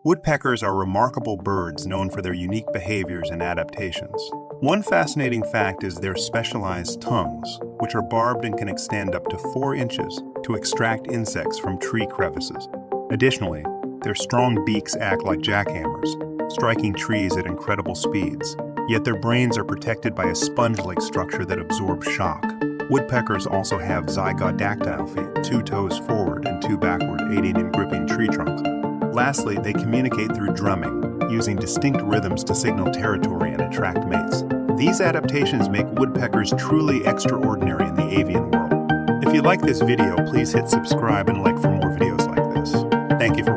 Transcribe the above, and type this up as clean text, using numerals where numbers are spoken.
Woodpeckers are remarkable birds known for their unique behaviors and adaptations. One fascinating fact is their specialized tongues, which are barbed and can extend up to 4 inches to extract insects from tree crevices. Additionally, their strong beaks act like jackhammers, striking trees at incredible speeds, yet their brains are protected by a sponge-like structure that absorbs shock. Woodpeckers also have zygodactyl feet, 2 toes forward and 2 backward, aiding in gripping tree trunks. Lastly, they communicate through drumming, using distinct rhythms to signal territory and attract mates. These adaptations make woodpeckers truly extraordinary in the avian world. If you like this video, please hit subscribe and like for more videos like this. Thank you for